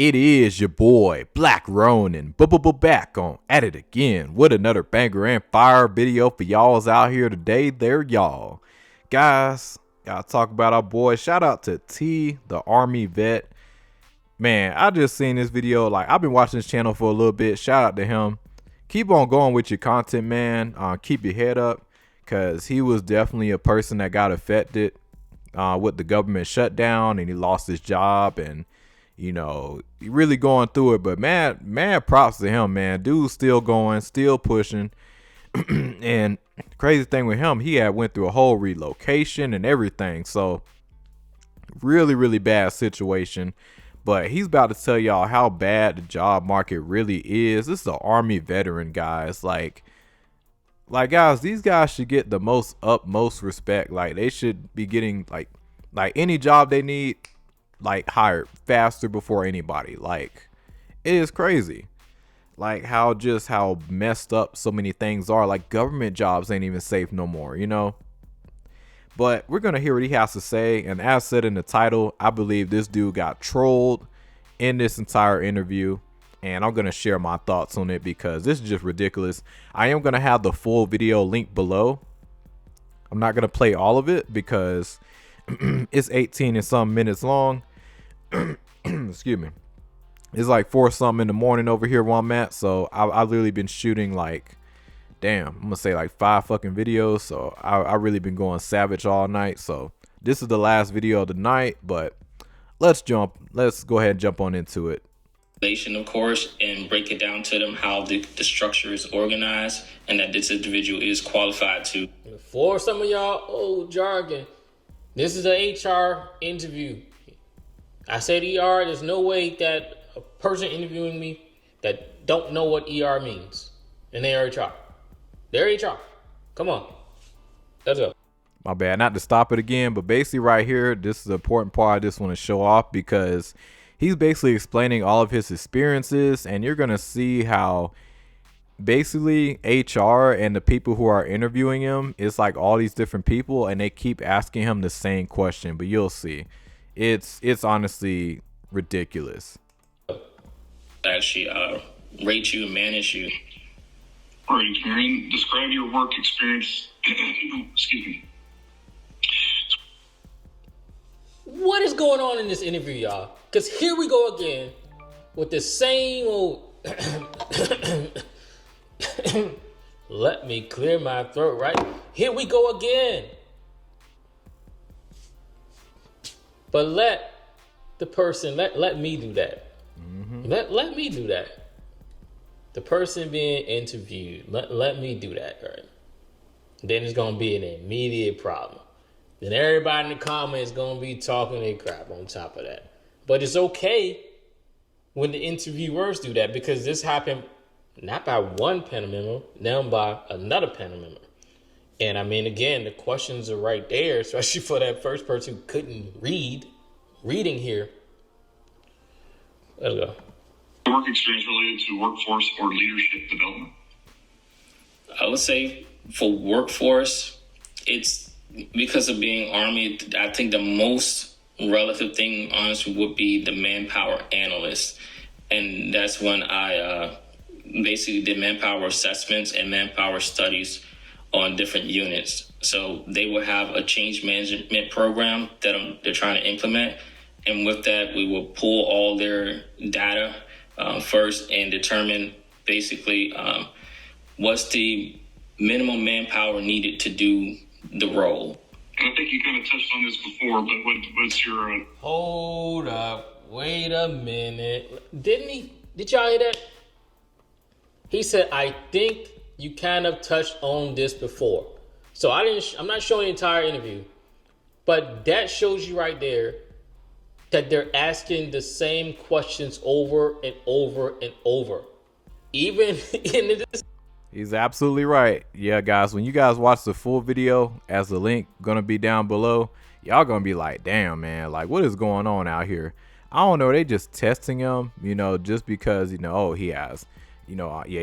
It is your boy Black Ronin, back on at it again with another banger and fire video for y'all's out here today. There y'all, guys, gotta talk about our boy. Shout out to T, the Army vet. Man, I just seen this video. Like, I've been watching this channel for a little bit. Shout out to him. Keep on going with your content, man. Keep your head up, cause he was definitely a person that got affected with the government shutdown, and he lost his job, and you know, he really going through it. But man, props to him, man. Dude's still going, still pushing. And crazy thing with him, he had went through a whole relocation and everything. So really bad situation. But he's about to tell y'all how bad the job market really is. This is an Army veteran, guys. Like guys, these guys should get the utmost respect. Like, they should be getting like any job they need, like, hired faster before anybody. Like, it is crazy, like how messed up so many things are. Like, government jobs ain't even safe no more, you know. But we're gonna hear what he has to say, and as said in the title, I believe this dude got trolled in this entire interview, and I'm gonna share my thoughts on it because this is just ridiculous. I am gonna have the full video linked below. I'm not gonna play all of it because it's 18 and some minutes long. Excuse me. It's like 4 something in the morning over here where I'm at, so I literally been shooting like, damn, I'm gonna say like 5 fucking videos. So I really been going savage all night. So this is the last video of the night, but let's go ahead and jump on into it. Of course, and break it down to them how the structure is organized and that this individual is qualified to. For some of y'all old jargon, this is an HR interview. I said ER. There's no way that a person interviewing me that don't know what ER means, and they're HR. They're HR. Come on, let's go. My bad, not to stop it again, but basically right here, this is the important part I just want to show off, because he's basically explaining all of his experiences, and you're gonna see how basically HR and the people who are interviewing him, it's like all these different people, and they keep asking him the same question. But you'll see, it's honestly ridiculous. Actually, rate you and manage you. All right, Karen, describe your work experience. Excuse me. What is going on in this interview, y'all? Because here we go again with the same old. Let me clear my throat, right? Here we go again. But let the person, let me do that. Let me do that. The person being interviewed, let me do that, right? Then it's going to be an immediate problem. Then everybody in the comments is going to be talking their crap on top of that. But it's okay when the interviewers do that, because this happened not by one panel member, now by another panel member. And I mean, again, the questions are right there, especially for that first person who couldn't reading here. Let's go. Work experience related to workforce or leadership development? I would say for workforce, it's because of being Army, I think the most relative thing, honestly, would be the manpower analyst. And that's when I basically did manpower assessments and manpower studies on different units. So they will have a change management program that they're trying to implement. And with that, we will pull all their data first and determine basically what's the minimum manpower needed to do the role. And I think you kind of touched on this before, but what's your... Hold up. Wait a minute. Did y'all hear that? He said, I think you kind of touched on this before. So I'm not showing the entire interview, but that shows you right there that they're asking the same questions over and over and over. Even in this. He's absolutely right. Yeah, guys, when you guys watch the full video, as the link gonna be down below, y'all gonna be like, damn, man, like, what is going on out here? I don't know. They just testing him, you know, just because, you know, oh, he has, you know, yeah,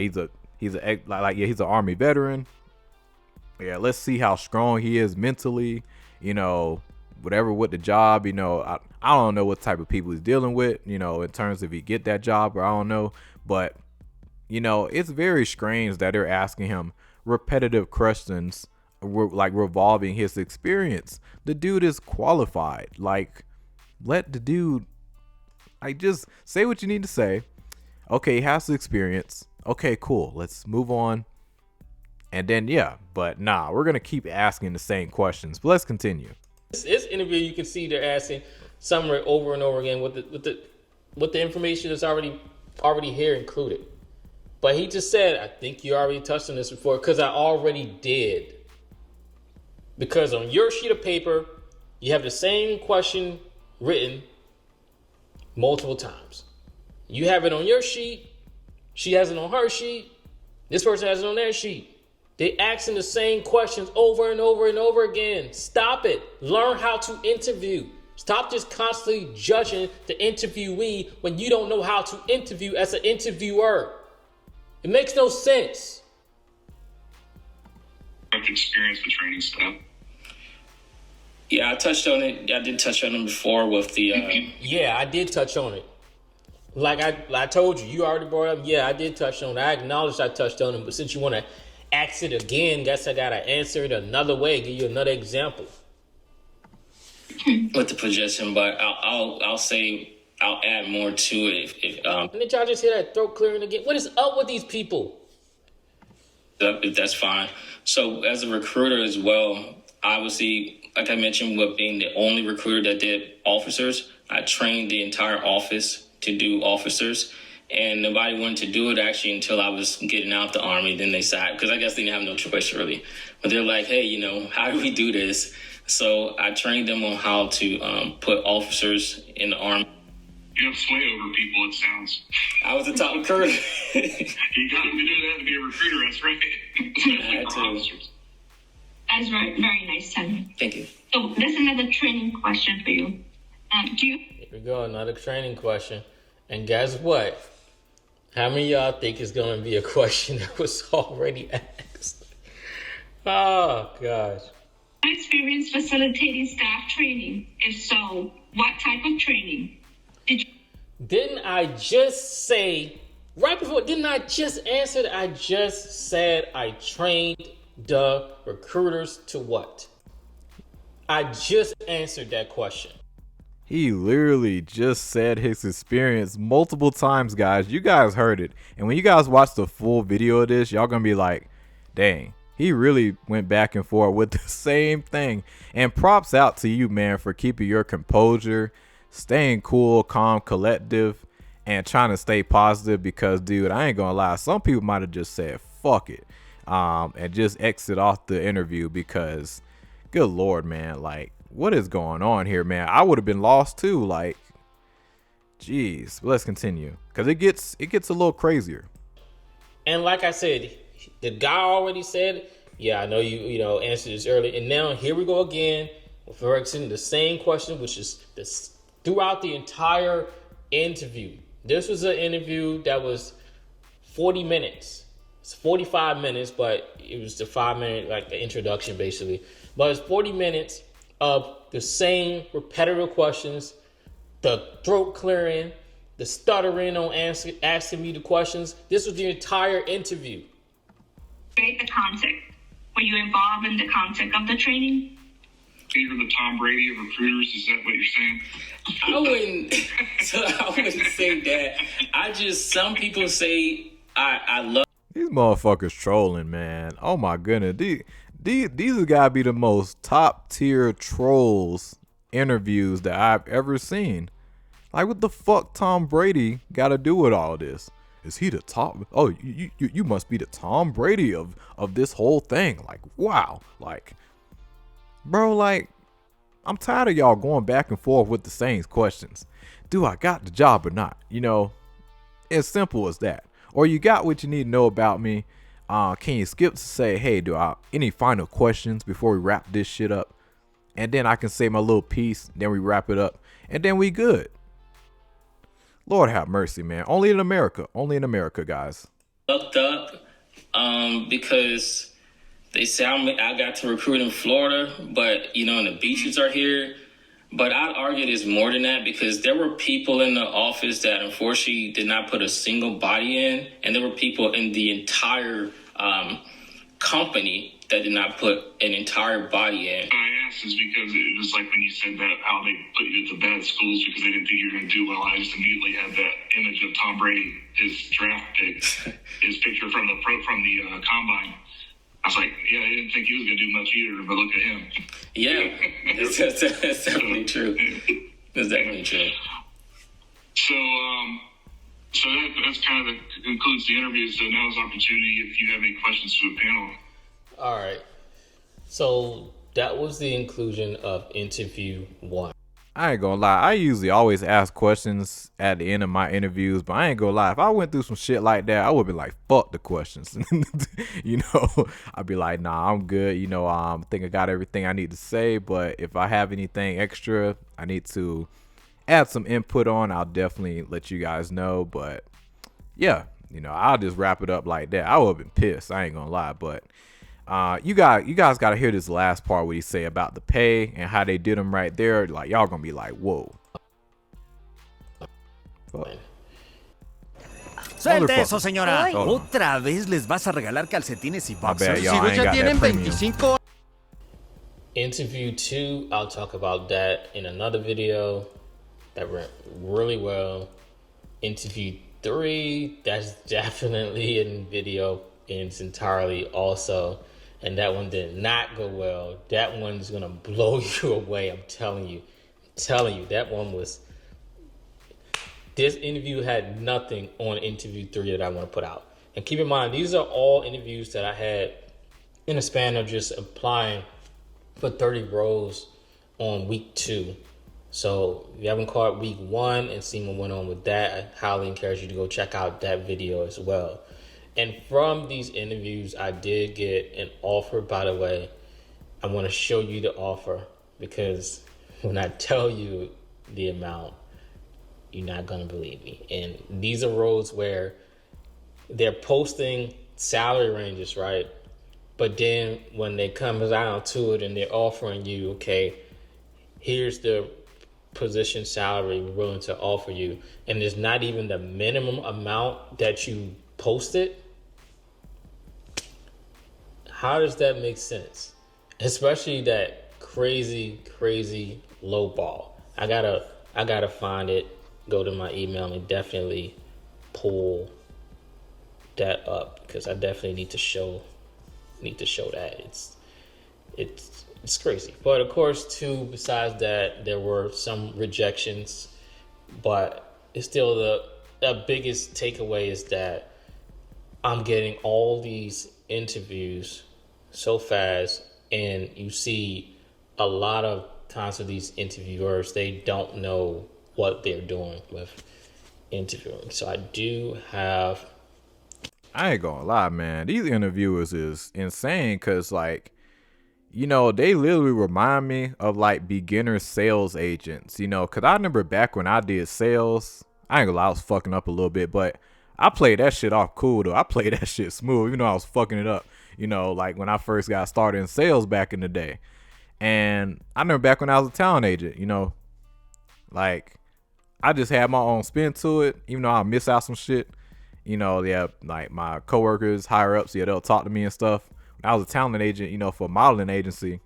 he's an Army veteran. Yeah, let's see how strong he is mentally, you know, whatever with the job, you know. I don't know what type of people he's dealing with, you know, in terms of he get that job or I don't know. But, you know, it's very strange that they're asking him repetitive questions like revolving his experience. The dude is qualified. Like, let the dude, like, just say what you need to say. Okay, he has the experience. Okay, cool. Let's move on. And then, yeah, but nah, we're going to keep asking the same questions. But let's continue. This interview, you can see they're asking somewhere over and over again with the information that's already here included. But he just said, I think you already touched on this before, because I already did. Because on your sheet of paper, you have the same question written multiple times. You have it on your sheet. She has it on her sheet. This person has it on their sheet. They asking the same questions over and over and over again. Stop it. Learn how to interview. Stop just constantly judging the interviewee when you don't know how to interview as an interviewer. It makes no sense. Experience with training stuff. Yeah, I touched on it. I did touch on it before with the. Yeah, I did touch on it. Like I told you, you already brought up. Yeah, I did touch on it. I acknowledged I touched on it, but since you want to ask it again, guess I gotta answer it another way. Give you another example with the projection, but I'll say I'll add more to it And did y'all just hear that throat clearing again? What is up with these people? if that's fine. So as a recruiter as well, obviously, like I mentioned, with being the only recruiter that did officers, I trained the entire office to do officers, and nobody wanted to do it actually until I was getting out the Army. Then they sat, because I guess they didn't have no choice really. But they're like, hey, you know, how do we do this? So I trained them on how to put officers in the Army. You have sway over people, it sounds. I was the top recruiter. You got to do that to be a recruiter, that's right. Especially for officers. That's very nice, Tim. Thank you. So there's another training question for you. Here we go, another training question. And guess what? How many of y'all think it's going to be a question that was already asked? Oh, gosh. Experience facilitating staff training? If so, what type of training? Didn't I just say, right before, didn't I just answer that? I just said I trained the recruiters to what? I just answered that question. He literally just said his experience multiple times, guys. You guys heard it. And when you guys watch the full video of this, y'all gonna be like, dang, he really went back and forth with the same thing. And props out to you, man, for keeping your composure, staying cool, calm, collective, and trying to stay positive. Because, dude, I ain't gonna lie, some people might have just said, fuck it, and just exit off the interview because, good Lord, man, like, what is going on here, man? I would have been lost too. Like, jeez. Let's continue, because it gets a little crazier. And like I said, the guy already said, yeah, I know you answered this earlier. And now here we go again with Ferguson, the same question, which is this throughout the entire interview. This was an interview that was 40 minutes. It's 45 minutes, but it was the 5-minute, like the introduction basically. But it's 40 minutes of the same repetitive questions, the throat clearing, the stuttering on asking me the questions. This was the entire interview. Create the concept. Were you involved in the concept of the training? You're the Tom Brady of recruiters, is that what you're saying? I wouldn't say that. Some people say I love. These motherfuckers trolling, man. Oh my goodness. These have got to be the most top tier trolls interviews that I've ever seen. Like, what the fuck Tom Brady got to do with all this? Is he the top? Oh, you must be the Tom Brady of this whole thing. Like, wow. Like, bro, like, I'm tired of y'all going back and forth with the same questions. Do I got the job or not? You know, as simple as that. Or you got what you need to know about me. Can you skip to say, hey, any final questions before we wrap this shit up? And then I can say my little piece, then we wrap it up, and then we good. Lord have mercy, man. Only in America, guys. Looked up because they say I got to recruit in Florida, but and the beaches are here. But I'd argue it is more than that, because there were people in the office that unfortunately did not put a single body in, and there were people in the entire company that did not put an entire body in. I asked is because it was like when you said that how they put you at the bad schools because they didn't think you were going to do well. I just immediately had that image of Tom Brady, his draft pick, his picture from the combine. I was like, yeah, I didn't think he was going to do much either, but look at him. Yeah, it's definitely true. It's definitely true. So that's kind of concludes the interview. So now is opportunity if you have any questions for the panel. All right. So that was the inclusion of interview 1. I ain't gonna lie, I usually always ask questions at the end of my interviews, but I ain't gonna lie, if I went through some shit like that, I would be like, fuck the questions. You know, I'd be like, nah, I'm good. You know, I think I got everything I need to say, but if I have anything extra I need to add some input on, I'll definitely let you guys know. But yeah, you know, I'll just wrap it up like that. I would have been pissed, I ain't gonna lie, but you guys got to hear this last part what he say about the pay and how they did them right there. Like, y'all gonna be like, whoa. Fuck. Suelte eso, señora. Otra vez les vas a regalar calcetines y boxers. y'all, I ain't got that premium. Interview 2, I'll talk about that in another video. That went really well. Interview 3, that's definitely in video in its entirety also. And that one did not go well. That one's gonna blow you away. I'm telling you. That one was. This interview had nothing on interview 3 that I want to put out. And keep in mind, these are all interviews that I had in a span of just applying for 30 roles on week 2. So if you haven't caught week 1 and seen what went on with that, I highly encourage you to go check out that video as well. And from these interviews, I did get an offer, by the way. I want to show you the offer because when I tell you the amount, you're not going to believe me. And these are roles where they're posting salary ranges, right? But then when they come down to it and they're offering you, okay, here's the position salary we're willing to offer you. And there's not even the minimum amount that you posted. How does that make sense? Especially that crazy low ball. I gotta find it, go to my email and definitely pull that up because I definitely need to show that. It's crazy. But of course too, besides that, there were some rejections, but it's still the biggest takeaway is that I'm getting all these interviews so fast, and you see a lot of times with these interviewers, they don't know what they're doing with interviewing. So I do have. I ain't gonna lie, man. These interviewers is insane because, like, you know, they literally remind me of like beginner sales agents, you know, because I remember back when I did sales, I ain't gonna lie, I was fucking up a little bit, but I played that shit off cool though. I played that shit smooth, even though I was fucking it up, you know, like when I first got started in sales back in the day. And I remember back when I was a talent agent, you know, like I just had my own spin to it, even though I miss out some shit. You know, yeah, like my coworkers, higher ups, yeah, they'll talk to me and stuff. When I was a talent agent, you know, for a modeling agency,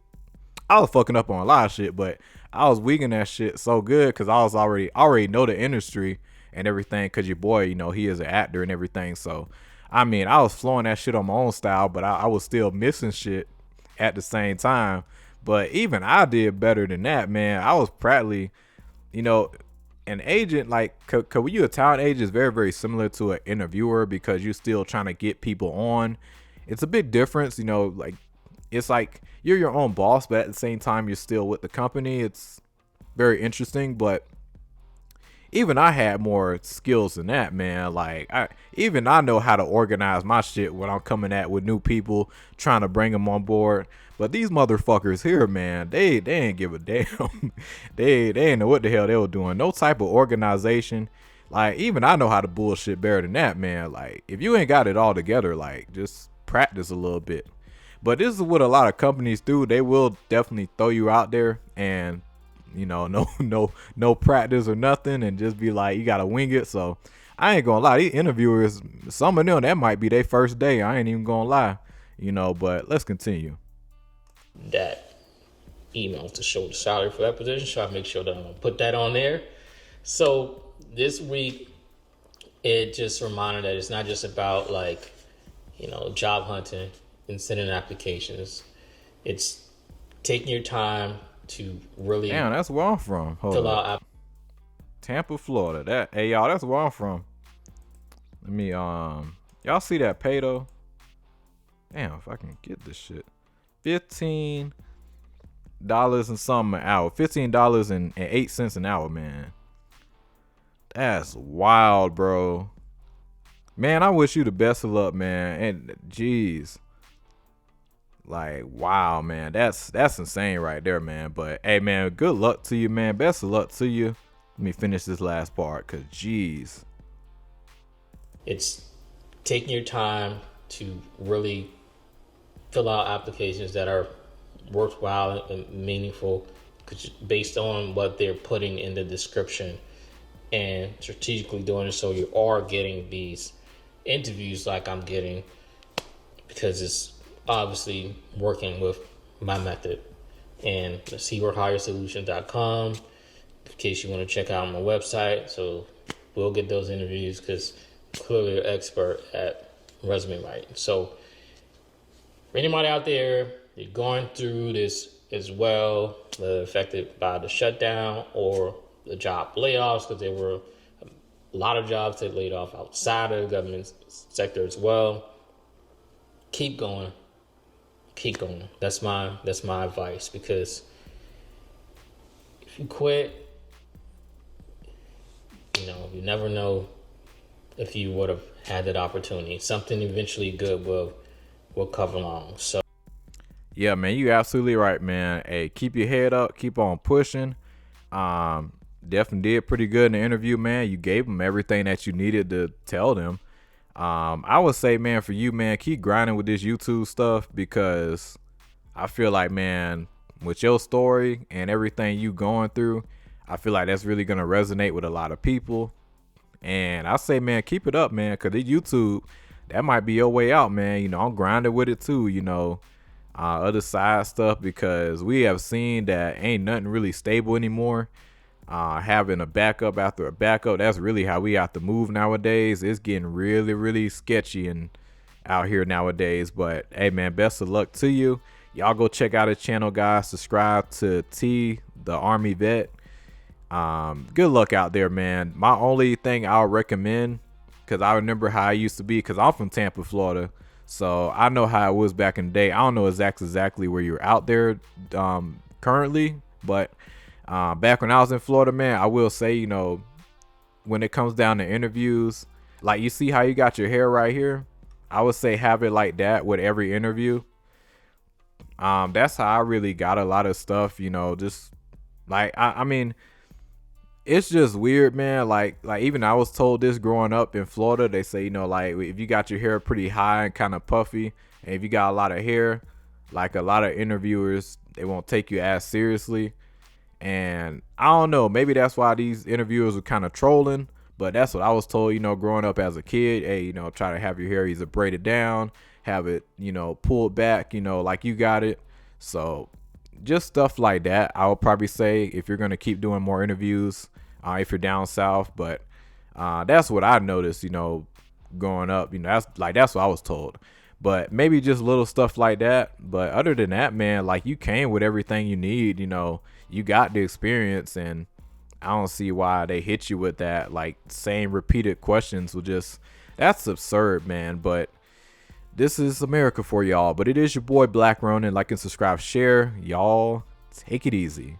I was fucking up on a lot of shit, but I was wigging that shit so good because I was already know the industry and everything because your boy, you know, he is an actor and everything. So, I mean, I was flowing that shit on my own style, but I was still missing shit at the same time. But even I did better than that, man. I was practically, you know, an agent, like, cause when you a talent agent, is very, very similar to an interviewer because you're still trying to get people on. It's a big difference, you know, like, it's like you're your own boss, but at the same time, you're still with the company. It's very interesting, but even I had more skills than that, man. Like, I know how to organize my shit when I'm coming at with new people, trying to bring them on board. But these motherfuckers here, man, they ain't give a damn. they ain't know what the hell they were doing. No type of organization. Like, even I know how to bullshit better than that, man. Like, if you ain't got it all together, like, just practice a little bit. But this is what a lot of companies do. They will definitely throw you out there and you know, no practice or nothing, and just be like, you gotta wing it. So I ain't gonna lie, these interviewers, some of them, that might be their first day. I ain't even gonna lie, you know. But let's continue. That email to show the salary for that position, so I make sure that I'm gonna put that on there. So this week, it just reminded that it's not just about like, you know, job hunting and sending applications. It's taking your time to really. Damn, that's where I'm from. Hold up. Tampa, Florida. Hey y'all, that's where I'm from. Let me y'all see that pay though? Damn, if I can get this shit. $15 and something an hour. $15.08 an hour, man. That's wild, bro. Man, I wish you the best of luck, man. And jeez. Like, wow, man. That's insane right there, man. But hey, man, good luck to you, man. Best of luck to you. Let me finish this last part, cause jeez. It's taking your time to really fill out applications that are worthwhile and meaningful based on what they're putting in the description, and strategically doing it so you are getting these interviews like I'm getting, because it's obviously working with my method. And SeaWorkHireSolutions.com, in case you want to check out my website. So we'll get those interviews, because clearly you're expert at resume writing. So for anybody out there, you're going through this as well, affected by the shutdown or the job layoffs, because there were a lot of jobs that laid off outside of the government sector as well. Keep going. Keep going. That's my advice, because if you quit, you know, you never know if you would have had that opportunity. Something eventually good will come along. So yeah, man, you absolutely right, man. Hey, keep your head up, keep on pushing. Definitely did pretty good in the interview, man. You gave them everything that you needed to tell them. I would say, man, for you, man, keep grinding with this YouTube stuff, because I feel like, man, with your story and everything you going through, I feel like that's really gonna resonate with a lot of people. And I say, man, keep it up, man, because the YouTube, that might be your way out, man. You know, I'm grinding with it too, you know, other side stuff, because we have seen that ain't nothing really stable anymore. Having a backup after a backup, that's really how we have to move nowadays. It's getting really, really sketchy and out here nowadays. But hey, man, best of luck to you. Y'all go check out his channel, guys. Subscribe to T, the Army Vet. Good luck out there, man. My only thing I'll recommend, because I remember how I used to be, because I'm from Tampa, Florida, so I know how it was back in the day. I don't know exactly where you're out there currently, but back when I was in Florida, man, I will say, you know, when it comes down to interviews, like, you see how you got your hair right here? I would say have it like that with every interview. That's how I really got a lot of stuff, you know, just like, I mean, it's just weird, man. Like even I was told this growing up in Florida. They say, you know, like, if you got your hair pretty high and kind of puffy, and if you got a lot of hair, like, a lot of interviewers, they won't take you as seriously. And I don't know, maybe that's why these interviewers were kind of trolling, but that's what I was told, you know, growing up as a kid. Hey, you know, try to have your hair either braided down, have it, you know, pulled back, you know, like you got it. So just stuff like that, I would probably say, if you're going to keep doing more interviews, if you're down south. But that's what I noticed, you know, growing up, you know, that's what I was told. But maybe just little stuff like that. But other than that, man, like, you came with everything you need, you know, you got the experience, and I don't see why they hit you with that, like, same repeated questions. That's absurd, man. But this is America for y'all. But it is your boy Black Ronin. Like and subscribe, share. Y'all take it easy.